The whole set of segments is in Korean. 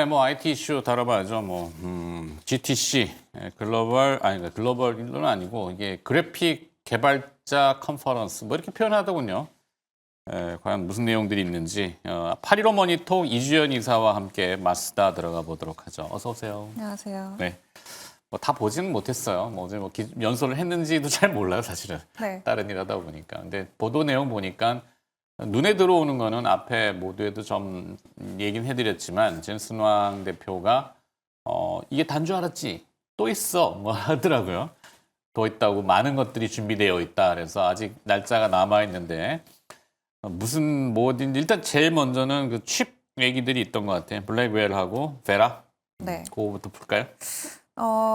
네, 뭐 IT 이슈 다뤄봐야죠. 뭐 GTC 글로벌은 아니고 이게 그래픽 개발자 컨퍼런스 뭐 이렇게 표현하더군요. 과연 무슨 내용들이 있는지 8.15 모니터 이주연 이사와 함께 마스다 들어가 보도록 하죠. 어서 오세요. 안녕하세요. 네. 뭐 다 보지는 못했어요. 뭐 어제 뭐 연설을 했는지도 잘 몰라요, 사실은. 네. 다른 일 하다 보니까. 근데 보도 내용 보니까 눈에 들어오는 거는 앞에 모두에도 좀 얘기는 해드렸지만 젠슨왕 대표가 이게 단 줄 알았지? 또 있어. 뭐 하더라고요. 더 있다고 많은 것들이 준비되어 있다. 그래서 아직 날짜가 남아 있는데 무슨 뭐든지 일단 제일 먼저는 그 칩 얘기들이 있던 것 같아요. 블랙웰하고 베라. 네. 그거부터 풀까요?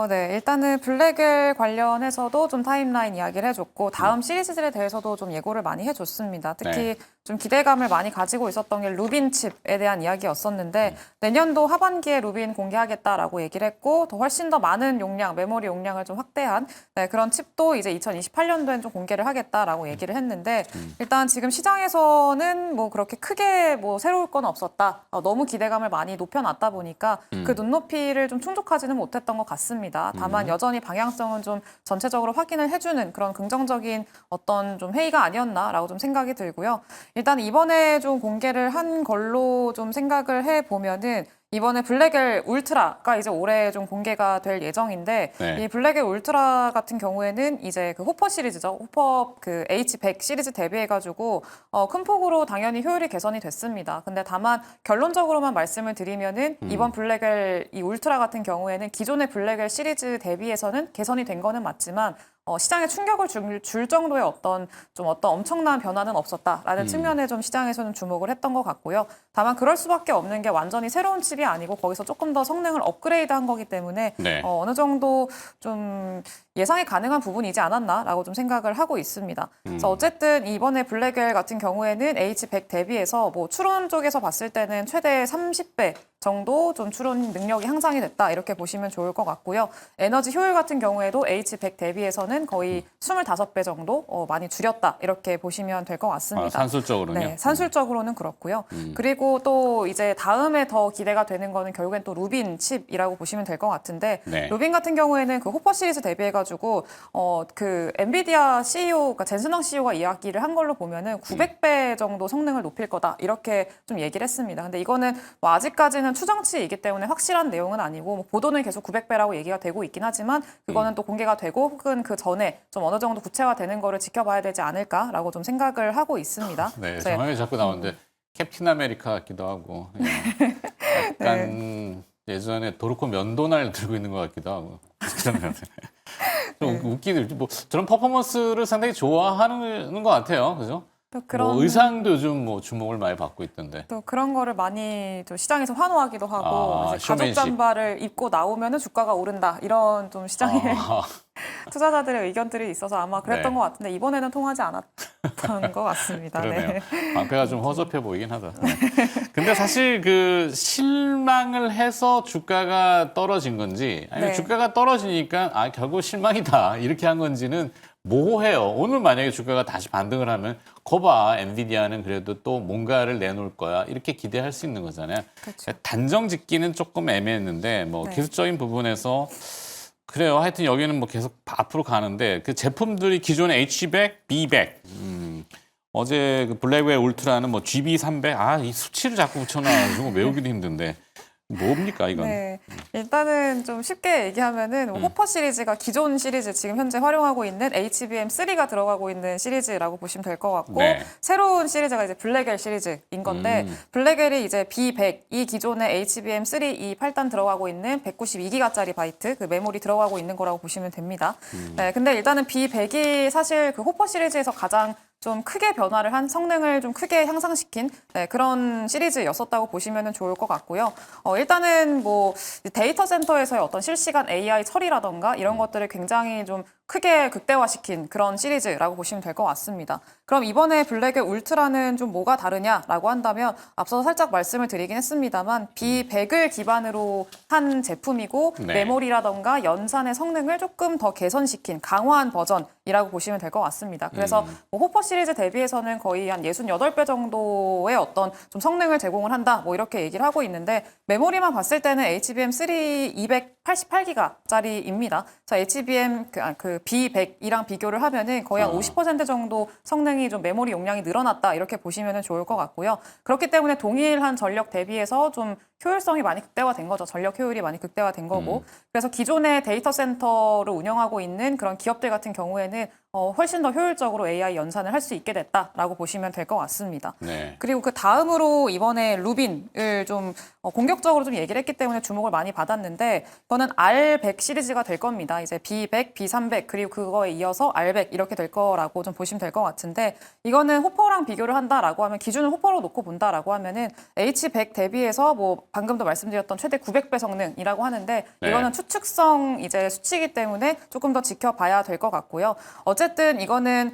네. 일단은 블랙웰 관련해서도 좀 타임라인 이야기를 해줬고 다음 시리즈들에 대해서도 좀 예고를 많이 해줬습니다. 특히 네. 좀 기대감을 많이 가지고 있었던 게 루빈 칩에 대한 이야기였었는데 내년도 하반기에 루빈 공개하겠다라고 얘기를 했고 더 훨씬 더 많은 용량, 메모리 용량을 좀 확대한 그런 칩도 이제 2028년도엔 좀 공개를 하겠다라고 얘기를 했는데 일단 지금 시장에서는 뭐 그렇게 크게 뭐 새로울 건 없었다. 너무 기대감을 많이 높여놨다 보니까 그 눈높이를 좀 충족하지는 못했던 것 같습니다. 다만 여전히 방향성은 좀 전체적으로 확인을 해주는 그런 긍정적인 어떤 좀 회의가 아니었나라고 좀 생각이 들고요. 일단 이번에 좀 공개를 한 걸로 좀 생각을 해보면은 이번에 블랙웰 울트라가 이제 올해 좀 공개가 될 예정인데 네. 이 블랙웰 울트라 같은 경우에는 이제 그 호퍼 시리즈죠. 호퍼 그 H100 시리즈 대비해가지고 큰 폭으로 당연히 효율이 개선이 됐습니다. 근데 다만 결론적으로만 말씀을 드리면은 이번 블랙웰 이 울트라 같은 경우에는 기존의 블랙웰 시리즈 대비해서는 개선이 된 거는 맞지만 시장에 충격을 줄 정도의 어떤 엄청난 변화는 없었다라는 측면에 좀 시장에서는 주목을 했던 것 같고요. 다만 그럴 수밖에 없는 게 완전히 새로운 칩이 아니고 거기서 조금 더 성능을 업그레이드한 거기 때문에 네. 어느 정도 좀 예상이 가능한 부분이지 않았나라고 좀 생각을 하고 있습니다. 그래서 어쨌든 이번에 블랙웰 같은 경우에는 H100 대비해서 뭐 추론 쪽에서 봤을 때는 최대 30배 정도 좀 추론 능력이 향상이 됐다 이렇게 보시면 좋을 것 같고요. 에너지 효율 같은 경우에도 H100 대비해서는 거의 25배 정도 많이 줄였다 이렇게 보시면 될 것 같습니다. 산술적으로는요? 네, 산술적으로는 그렇고요. 그리고 또 이제 다음에 더 기대가 되는 거는 결국엔 또 루빈 칩이라고 보시면 될 것 같은데 네. 루빈 같은 경우에는 그 호퍼 시리즈 대비해가지고 그 엔비디아 CEO, 그러니까 젠슨왕 CEO가 이야기를 한 걸로 보면은 900배 정도 성능을 높일 거다 이렇게 좀 얘기를 했습니다. 근데 이거는 뭐 아직까지는 추정치이기 때문에 확실한 내용은 아니고 뭐 보도는 계속 900배라고 얘기가 되고 있긴 하지만 그거는 또 공개가 되고 혹은 그 전에 좀 어느 정도 구체화되는 거를 지켜봐야 되지 않을까라고 좀 생각을 하고 있습니다. 네, 정황이 자꾸 나오는데 캡틴 아메리카 같기도 하고 약간 예전에 도르코 면도날 들고 있는 것 같기도 하고 그러면 좀 웃기들 뭐 저런 퍼포먼스를 상당히 좋아하는 것 같아요, 그죠? 또 그런 뭐 의상도 요즘 뭐 주목을 많이 받고 있던데. 또 그런 거를 많이 좀 시장에서 환호하기도 하고 이제 가죽 쇼맨십. 잠바를 입고 나오면은 주가가 오른다 이런 좀 시장에 아, 투자자들의 의견들이 있어서 아마 그랬던 네. 것 같은데 이번에는 통하지 않았던 것 같습니다. 그러네요. 네. 방패가 좀 허접해 보이긴 하다. 네. 근데 사실 그 실망을 해서 주가가 떨어진 건지 아니면 네. 주가가 떨어지니까 결국 실망이다 이렇게 한 건지는 모호해요. 오늘 만약에 주가가 다시 반등을 하면 거봐 엔비디아는 그래도 또 뭔가를 내놓을 거야 이렇게 기대할 수 있는 거잖아요. 그렇죠. 단정 짓기는 조금 애매했는데 뭐 네. 기술적인 부분에서 그래요. 하여튼 여기는 뭐 계속 앞으로 가는데 그 제품들이 기존의 H100, B100 어제 그 블랙웰 울트라는 뭐 GB300 이 수치를 자꾸 붙여놔가지고 외우기도 힘든데 뭡니까 이건? 네, 일단은 좀 쉽게 얘기하면은 호퍼 시리즈가 기존 시리즈 지금 현재 활용하고 있는 HBM3가 들어가고 있는 시리즈라고 보시면 될 것 같고 네. 새로운 시리즈가 이제 블랙웰 시리즈인 건데 블랙웰이 이제 B100 이 기존의 HBM3 이 8단 들어가고 있는 192기가짜리 바이트 그 메모리 들어가고 있는 거라고 보시면 됩니다. 네, 근데 일단은 B100이 사실 그 호퍼 시리즈에서 가장 좀 크게 변화를 한 성능을 좀 크게 향상시킨 그런 시리즈였었다고 보시면 좋을 것 같고요. 일단은 뭐 데이터 센터에서의 어떤 실시간 AI 처리라던가 이런 것들을 굉장히 좀 크게 극대화시킨 그런 시리즈라고 보시면 될 것 같습니다. 그럼 이번에 블랙의 울트라는 좀 뭐가 다르냐라고 한다면 앞서 살짝 말씀을 드리긴 했습니다만 B100을 기반으로 한 제품이고 네. 메모리라던가 연산의 성능을 조금 더 개선시킨 강화한 버전이라고 보시면 될 것 같습니다. 그래서 뭐 호퍼 시리즈 대비해서는 거의 한 68배 정도의 어떤 좀 성능을 제공을 한다 뭐 이렇게 얘기를 하고 있는데 메모리만 봤을 때는 HBM3 288기가짜리입니다. 자, HBM 그 B100이랑 비교를 하면은 거의 한 50% 정도 성능이 좀 메모리 용량이 늘어났다 이렇게 보시면 좋을 것 같고요. 그렇기 때문에 동일한 전력 대비해서 좀 효율성이 많이 극대화된 거죠. 전력 효율이 많이 극대화된 거고. 그래서 기존의 데이터 센터를 운영하고 있는 그런 기업들 같은 경우에는 훨씬 더 효율적으로 AI 연산을 할 수 있게 됐다라고 보시면 될 것 같습니다. 네. 그리고 그 다음으로 이번에 루빈을 좀 공격적으로 좀 얘기를 했기 때문에 주목을 많이 받았는데 이거는 R100 시리즈가 될 겁니다. 이제 B100, B300 그리고 그거에 이어서 R100 이렇게 될 거라고 좀 보시면 될 것 같은데 이거는 호퍼랑 비교를 한다라고 하면 기준을 호퍼로 놓고 본다라고 하면은 H100 대비해서 뭐 방금도 말씀드렸던 최대 900배 성능이라고 하는데 네. 이거는 추측성 이제 수치이기 때문에 조금 더 지켜봐야 될 것 같고요. 어쨌든 이거는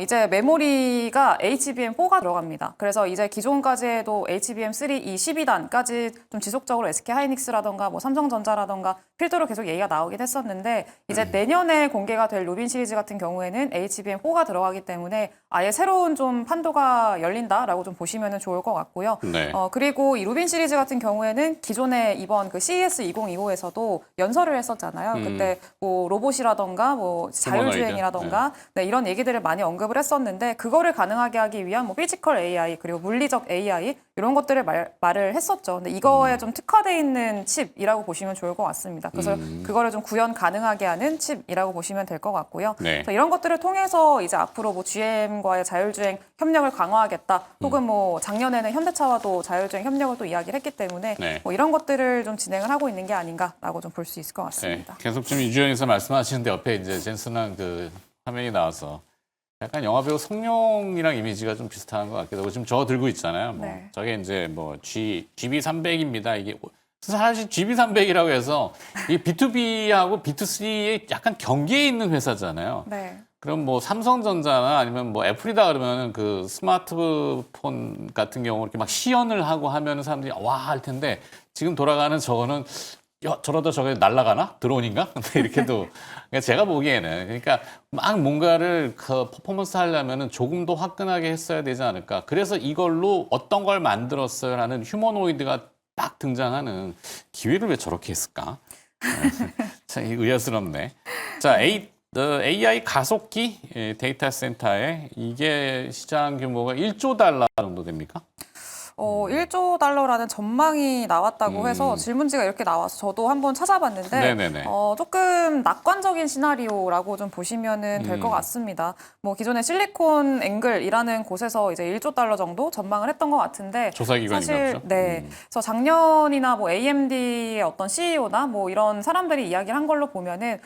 이제 메모리가 HBM4가 들어갑니다. 그래서 이제 기존까지도 HBM3 이 12단까지 좀 지속적으로 SK 하이닉스라던가 뭐 삼성전자라던가 필두로 계속 얘기가 나오긴 했었는데 이제 내년에 공개가 될 루빈 시리즈 같은 경우에는 HBM4가 들어가기 때문에 아예 새로운 좀 판도가 열린다라고 좀 보시면 좋을 것 같고요. 네. 그리고 이 루빈 시리즈 같은 경우에는 기존에 이번 그 CES 2025에서도 연설을 했었잖아요. 그때 뭐 로봇이라던가 뭐 자율주행이라던가 네, 이런 얘기들을 많이 언급을 했었는데 그거를 가능하게 하기 위한 뭐 피지컬 AI 그리고 물리적 AI 이런 것들을 말을 했었죠. 근데 이거에 좀 특화돼 있는 칩이라고 보시면 좋을 것 같습니다. 그래서 그거를 좀 구현 가능하게 하는 칩이라고 보시면 될 것 같고요. 네. 그래서 이런 것들을 통해서 이제 앞으로 뭐 GM과의 자율주행 협력을 강화하겠다. 혹은 뭐 작년에는 현대차와도 자율주행 협력을 또 이야기를 했기 때문에 네. 뭐 이런 것들을 좀 진행을 하고 있는 게 아닌가라고 좀 볼 수 있을 것 네. 같습니다. 계속 지금 이주영에서 말씀하시는데 옆에 이제 젠슨한 그 화면이 나와서 약간 영화배우 성룡이랑 이미지가 좀 비슷한 것 같기도 하고 지금 저거 들고 있잖아요. 뭐 네. 저게 이제 뭐 GB300입니다. 이게 사실 GB300이라고 해서 이 B2B하고 B2C의 약간 경계에 있는 회사잖아요. 네. 그럼 뭐 삼성전자나 아니면 뭐 애플이다 그러면은 그 스마트폰 같은 경우 이렇게 막 시연을 하고 하면은 사람들이 와 할 텐데 지금 돌아가는 저거는 야, 저러다 저게 날아가나? 드론인가? 이렇게도 그러니까 제가 보기에는 그러니까 막 뭔가를 그 퍼포먼스 하려면은 조금 더 화끈하게 했어야 되지 않을까. 그래서 이걸로 어떤 걸 만들었어요라는 휴머노이드가 딱 등장하는 기회를 왜 저렇게 했을까? 참 의아스럽네. 자, AI 가속기 데이터 센터에 이게 시장 규모가 1조 달러 정도 됩니까? 1조 달러라는 전망이 나왔다고 해서 질문지가 이렇게 나와서 저도 한번 찾아봤는데 네네네. 조금 낙관적인 시나리오라고 좀 보시면은 될 것 같습니다. 뭐 기존에 실리콘 앵글이라는 곳에서 이제 1조 달러 정도 전망을 했던 것 같은데 조사기관인가 사실 보죠? 네. 그래서 작년이나 뭐 AMD의 어떤 CEO나 뭐 이런 사람들이 이야기를 한 걸로 보면은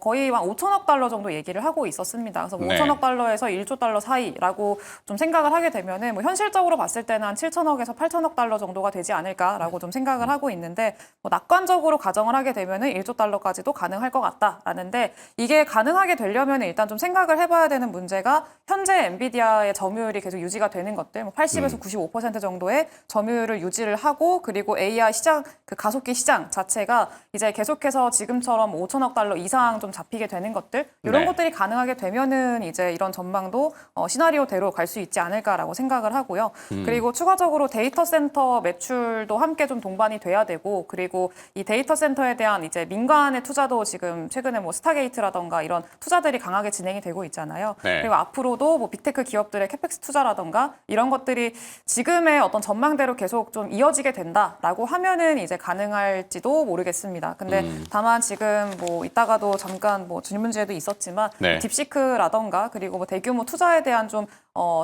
거의 한 5천억 달러 정도 얘기를 하고 있었습니다. 그래서 뭐 네. 5천억 달러에서 1조 달러 사이라고 좀 생각을 하게 되면은 뭐 현실적으로 봤을 때는 한 7천억에서 8천억 달러 정도가 되지 않을까라고 좀 생각을 하고 있는데 뭐 낙관적으로 가정을 하게 되면은 1조 달러까지도 가능할 것 같다라는데 이게 가능하게 되려면 일단 좀 생각을 해봐야 되는 문제가 현재 엔비디아의 점유율이 계속 유지가 되는 것들, 뭐 80에서 95% 정도의 점유율을 유지를 하고 그리고 AI 시장 그 가속기 시장 자체가 이제 계속해서 지금처럼 5천억 달러 이상 좀 잡히게 되는 것들 이런 네. 것들이 가능하게 되면은 이제 이런 전망도 시나리오대로 갈 수 있지 않을까라고 생각을 하고요. 그리고 추가적으로 데이터 센터 매출도 함께 좀 동반이 돼야 되고 그리고 이 데이터 센터에 대한 이제 민간의 투자도 지금 최근에 뭐 스타게이트라던가 이런 투자들이 강하게 진행이 되고 있잖아요. 네. 그리고 앞으로도 뭐 빅테크 기업들의 캐펙스 투자라던가 이런 것들이 지금의 어떤 전망대로 계속 좀 이어지게 된다라고 하면은 이제 가능할지도 모르겠습니다. 근데 다만 지금 뭐 이따가도 잠깐 뭐 질문지에도 있었지만 네. 딥시크라던가 그리고 뭐 대규모 투자에 대한 좀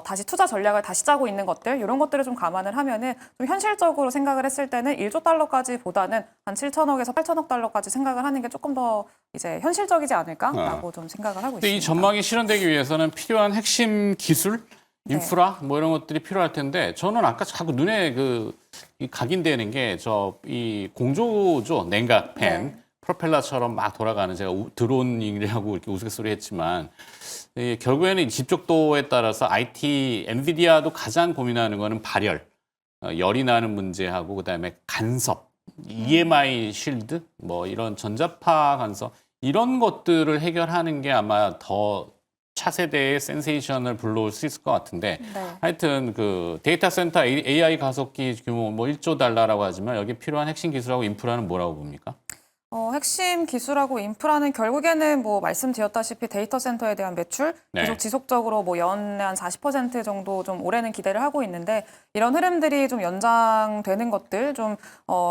다시 투자 전략을 다시 짜고 있는 것들 이런 것들을 좀 감안을 하면은 좀 현실적으로 생각을 했을 때는 1조 달러까지보다는 한 7천억에서 8천억 달러까지 생각을 하는 게 조금 더 이제 현실적이지 않을까라고 좀 생각을 하고 근데 있습니다. 이 전망이 실현되기 위해서는 필요한 핵심 기술, 인프라 뭐 이런 것들이 필요할 텐데 저는 아까 자꾸 눈에 이 각인되는 게 이 공조죠 냉각 팬. 네. 프로펠러처럼 막 돌아가는 제가 드론이라고 이렇게 우스갯소리 했지만 결국에는 집적도에 따라서 IT 엔비디아도 가장 고민하는 거는 발열, 열이 나는 문제하고 그다음에 간섭, EMI 쉴드 뭐 이런 전자파 간섭 이런 것들을 해결하는 게 아마 더 차세대의 센세이션을 불러올 수 있을 것 같은데 네. 하여튼 그 데이터 센터 AI 가속기 규모 뭐 1조 달러라고 하지만 여기 필요한 핵심 기술하고 인프라는 뭐라고 봅니까? 핵심 기술하고 인프라는 결국에는 뭐 말씀드렸다시피 데이터 센터에 대한 매출 네. 계속 지속적으로 뭐 연내 한 40% 정도 좀 올해는 기대를 하고 있는데 이런 흐름들이 좀 연장되는 것들 좀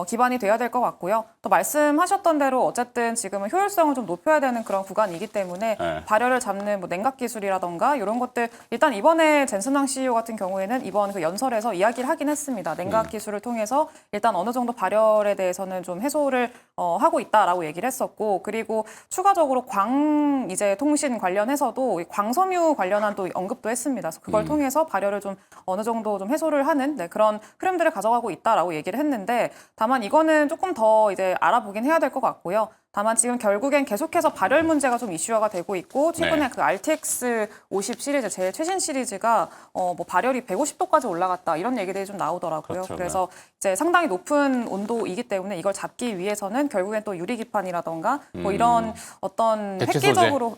기반이 돼야 될 것 같고요. 또 말씀하셨던 대로 어쨌든 지금은 효율성을 좀 높여야 되는 그런 구간이기 때문에 네. 발열을 잡는 뭐 냉각 기술이라던가 이런 것들 일단 이번에 젠슨왕 CEO 같은 경우에는 이번 그 연설에서 이야기를 하긴 했습니다. 냉각 기술을 통해서 일단 어느 정도 발열에 대해서는 좀 해소를 하고 있다라고 얘기를 했었고 그리고 추가적으로 광 이제 통신 관련해서도 광섬유 관련한 또 언급도 했습니다. 그래서 그걸 통해서 발열을 좀 어느 정도 좀 해소를 하는 그런 흐름들을 가져가고 있다라고 얘기를 했는데 다만 이거는 조금 더 이제 알아보긴 해야 될 것 같고요. 다만 지금 결국엔 계속해서 발열 문제가 좀 이슈화가 되고 있고 최근에 네. 그 RTX 50 시리즈 제일 최신 시리즈가 뭐 발열이 150도까지 올라갔다 이런 얘기들이 좀 나오더라고요. 그렇죠. 그래서 이제 상당히 높은 온도이기 때문에 이걸 잡기 위해서는 결국엔 또 유리기판이라던가 뭐 이런 어떤 대체 획기적으로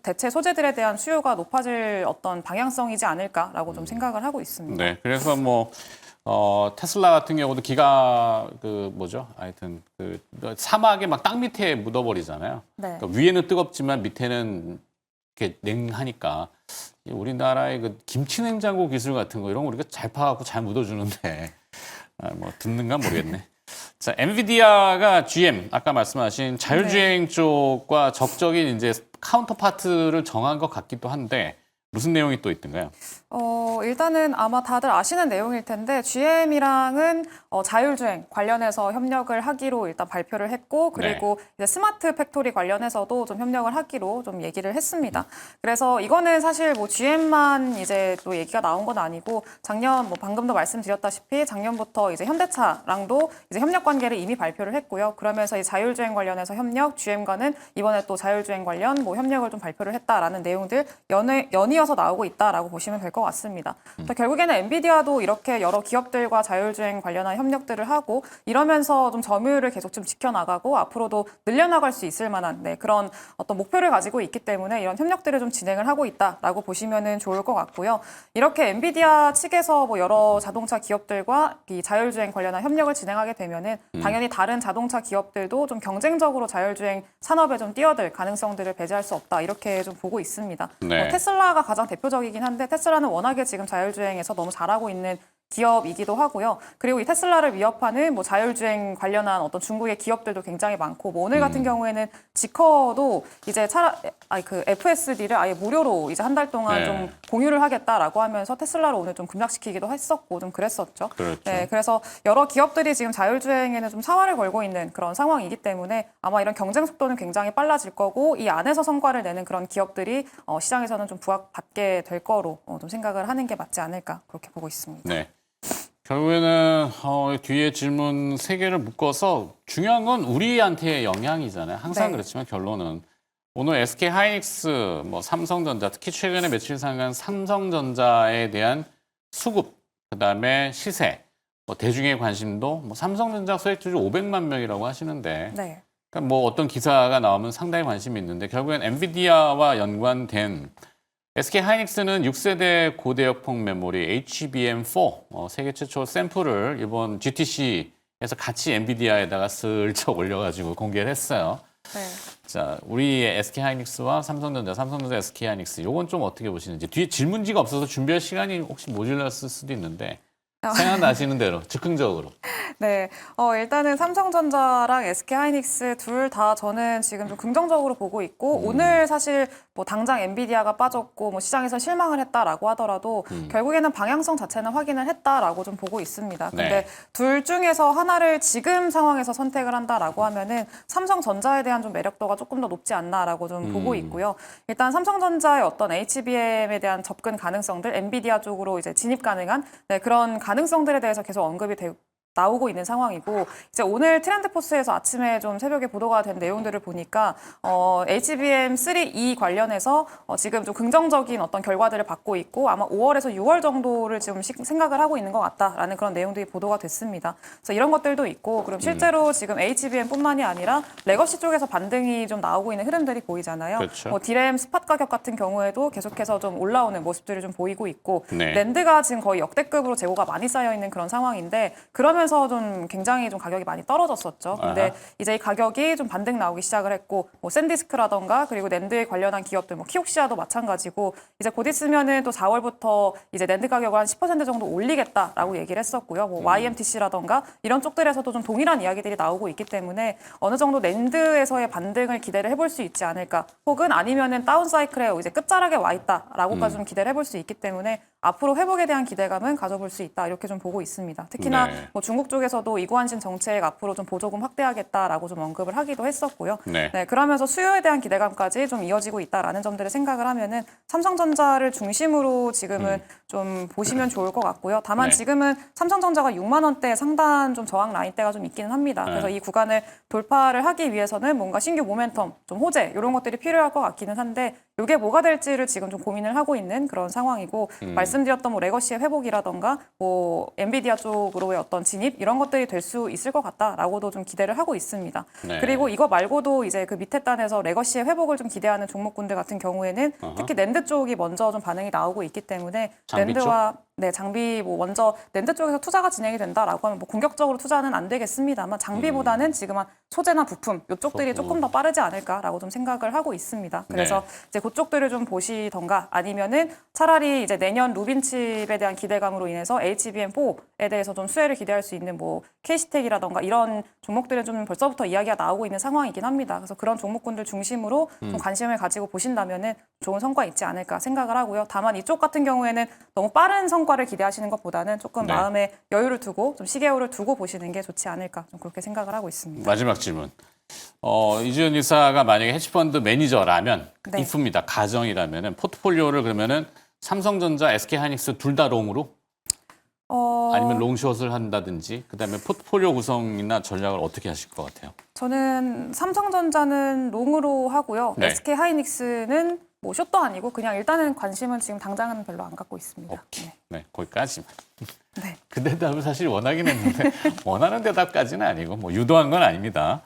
대체 소재들에 대한 수요가 높아질 어떤 방향성이지 않을까라고 좀 생각을 하고 있습니다. 네. 그래서 뭐 테슬라 같은 경우도 기가 그 뭐죠? 하여튼 그 사막에 막 땅 밑에 묻어버리잖아요. 네. 그러니까 위에는 뜨겁지만 밑에는 이렇게 냉하니까 우리나라의 그 김치 냉장고 기술 같은 거 이런 거 우리가 잘 파갖고 잘 묻어주는데 뭐 듣는가 모르겠네. 자, 엔비디아가 GM 아까 말씀하신 자율주행 쪽과 적적인 이제 카운터파트를 정한 것 같기도 한데 무슨 내용이 또 있던가요? 일단은 아마 다들 아시는 내용일 텐데 GM이랑은 자율주행 관련해서 협력을 하기로 일단 발표를 했고 그리고 이제 스마트 팩토리 관련해서도 좀 협력을 하기로 좀 얘기를 했습니다. 그래서 이거는 사실 뭐 GM만 이제 또 얘기가 나온 건 아니고 작년 뭐 방금도 말씀드렸다시피 작년부터 이제 현대차랑도 이제 협력 관계를 이미 발표를 했고요. 그러면서 이 자율주행 관련해서 협력, GM과는 이번에 또 자율주행 관련 뭐 협력을 좀 발표를 했다라는 내용들 연이어서 나오고 있다라고 보시면 될 것 같습니다. 또 결국에는 엔비디아도 이렇게 여러 기업들과 자율주행 관련한 협력들을 하고 이러면서 좀 점유율을 계속 좀 지켜나가고 앞으로도 늘려나갈 수 있을 만한 그런 어떤 목표를 가지고 있기 때문에 이런 협력들을 좀 진행을 하고 있다라고 보시면은 좋을 것 같고요. 이렇게 엔비디아 측에서 뭐 여러 자동차 기업들과 이 자율주행 관련한 협력을 진행하게 되면은 당연히 다른 자동차 기업들도 좀 경쟁적으로 자율주행 산업에 좀 뛰어들 가능성들을 배제할 수 없다 이렇게 좀 보고 있습니다. 네. 테슬라가 가장 대표적이긴 한데 테슬라는 워낙에 지금 자율주행에서 너무 잘하고 있는 기업이기도 하고요. 그리고 이 테슬라를 위협하는 뭐 자율주행 관련한 어떤 중국의 기업들도 굉장히 많고 뭐 오늘 같은 경우에는 지커도 이제 그 FSD를 아예 무료로 이제 한 달 동안 네. 좀 공유를 하겠다라고 하면서 테슬라를 오늘 좀 급락시키기도 했었고 좀 그랬었죠. 그렇죠. 네, 그래서 여러 기업들이 지금 자율주행에는 좀 사활을 걸고 있는 그런 상황이기 때문에 아마 이런 경쟁 속도는 굉장히 빨라질 거고 이 안에서 성과를 내는 그런 기업들이 시장에서는 좀 부각받게 될 거로 좀 생각을 하는 게 맞지 않을까 그렇게 보고 있습니다. 네. 결국에는 뒤에 질문 세 개를 묶어서 중요한 건 우리한테의 영향이잖아요. 항상 네. 그렇지만 결론은 오늘 SK 하이닉스, 뭐 삼성전자, 특히 최근에 며칠 상간 삼성전자에 대한 수급, 그다음에 시세, 뭐 대중의 관심도, 뭐 삼성전자 소액주주 500만 명이라고 하시는데, 네. 그러니까 뭐 어떤 기사가 나오면 상당히 관심이 있는데 결국엔 엔비디아와 연관된 SK 하이닉스는 6세대 고대역폭 메모리 HBM4 세계 최초 샘플을 이번 GTC에서 같이 엔비디아에다가 슬쩍 올려가지고 공개를 했어요. 네. 자, 우리 SK 하이닉스와 삼성전자 SK 하이닉스 요건 좀 어떻게 보시는지 뒤에 질문지가 없어서 준비할 시간이 혹시 모자랐을 수도 있는데 생각나시는 대로 즉흥적으로. 네, 일단은 삼성전자랑 SK하이닉스 둘 다 저는 지금 좀 긍정적으로 보고 있고 오늘 사실 뭐 당장 엔비디아가 빠졌고 뭐 시장에서 실망을 했다라고 하더라도 결국에는 방향성 자체는 확인을 했다라고 좀 보고 있습니다. 근데 네. 둘 중에서 하나를 지금 상황에서 선택을 한다라고 하면은 삼성전자에 대한 좀 매력도가 조금 더 높지 않나라고 좀 보고 있고요. 일단 삼성전자의 어떤 HBM에 대한 접근 가능성들, 엔비디아 쪽으로 이제 진입 가능한 그런 가능성들에 대해서 계속 언급이 나오고 있는 상황이고 이제 오늘 트렌드포스에서 아침에 좀 새벽에 보도가 된 내용들을 보니까 HBM3E 관련해서 지금 좀 긍정적인 어떤 결과들을 받고 있고 아마 5월에서 6월 정도를 지금 생각을 하고 있는 것 같다라는 그런 내용들이 보도가 됐습니다. 그래서 이런 것들도 있고 그럼 실제로 지금 HBM뿐만이 아니라 레거시 쪽에서 반등이 좀 나오고 있는 흐름들이 보이잖아요. 그렇죠. 뭐 디램 스팟 가격 같은 경우에도 계속해서 좀 올라오는 모습들을 좀 보이고 있고 네. 랜드가 지금 거의 역대급으로 재고가 많이 쌓여 있는 그런 상황인데 그러면서 좀 굉장히 좀 가격이 많이 떨어졌었죠. 근데 아하. 이제 이 가격이 좀 반등 나오기 시작을 했고 뭐 샌디스크라던가 그리고 랜드에 관련한 기업들 뭐 키옥시아도 마찬가지고 이제 곧 있으면은 또 4월부터 이제 랜드 가격을 한 10% 정도 올리겠다라고 얘기를 했었고요. 뭐 YMTC라던가 이런 쪽들에서도 좀 동일한 이야기들이 나오고 있기 때문에 어느 정도 랜드에서의 반등을 기대를 해볼 수 있지 않을까. 혹은 아니면은 다운 사이클에 이제 끝자락에 와 있다라고까지 좀 기대를 해볼 수 있기 때문에 앞으로 회복에 대한 기대감은 가져볼 수 있다 이렇게 좀 보고 있습니다. 특히나 네. 뭐 중국 쪽에서도 이구안신 정책 앞으로 좀 보조금 확대하겠다라고 좀 언급을 하기도 했었고요. 네. 네, 그러면서 수요에 대한 기대감까지 좀 이어지고 있다라는 점들을 생각을 하면은 삼성전자를 중심으로 지금은 좀 보시면 좋을 것 같고요. 다만 네. 지금은 삼성전자가 6만 원대 상단 좀 저항 라인대가 좀 있기는 합니다. 그래서 이 구간을 돌파를 하기 위해서는 뭔가 신규 모멘텀, 좀 호재 이런 것들이 필요할 것 같기는 한데 이게 뭐가 될지를 지금 좀 고민을 하고 있는 그런 상황이고 말씀드렸던 뭐 레거시의 회복이라던가 뭐 엔비디아 쪽으로의 어떤 진입 이런 것들이 될 수 있을 것 같다라고도 좀 기대를 하고 있습니다. 네. 그리고 이거 말고도 이제 그 밑에 단에서 레거시의 회복을 좀 기대하는 종목군들 같은 경우에는 특히 랜드 쪽이 먼저 좀 반응이 나오고 있기 때문에 장비 랜드와 네, 장비 뭐 먼저 랜드 쪽에서 투자가 진행이 된다라고 하면 뭐 공격적으로 투자는 안 되겠습니다만 장비보다는 지금 한 소재나 부품 이쪽들이 조금 더 빠르지 않을까라고 좀 생각을 하고 있습니다. 그래서 네. 이제 그쪽들을 좀 보시던가 아니면은 차라리 이제 내년 루빈칩에 대한 기대감으로 인해서 HBM4에 대해서 좀 수혜를 기대할 수 있는 뭐 K시텍이라던가 이런 종목들은 좀 벌써부터 이야기가 나오고 있는 상황이긴 합니다. 그래서 그런 종목군들 중심으로 좀 관심을 가지고 보신다면은 좋은 성과 있지 않을까 생각을 하고요. 다만 이쪽 같은 경우에는 너무 빠른 성과를 기대하시는 것보다는 조금 네. 마음에 여유를 두고 좀 시계열을 두고 보시는 게 좋지 않을까 좀 그렇게 생각을 하고 있습니다. 마지막 질문. 이주연 이사가 만약에 헤지펀드 매니저라면 네. 이쁩니다. 가정이라면은 포트폴리오를 그러면은 삼성전자, SK하이닉스 둘 다 롱으로 아니면 롱숏을 한다든지 그다음에 포트폴리오 구성이나 전략을 어떻게 하실 것 같아요? 저는 삼성전자는 롱으로 하고요. 네. SK하이닉스는 뭐 숏도 아니고 그냥 일단은 관심은 지금 당장은 별로 안 갖고 있습니다. 오케이. 네, 거기까지만. 네. 그 대답을 사실 원하긴 했는데 원하는 대답까지는 아니고 뭐 유도한 건 아닙니다.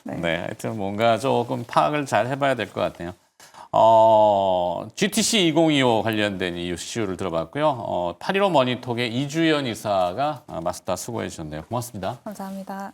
네, 하여튼 뭔가 조금 파악을 잘 해봐야 될 것 같아요. GTC 2025 관련된 이슈를 들어봤고요. 815 머니톡의 이주연 이사가 마스터 수고해 주셨네요. 고맙습니다. 감사합니다.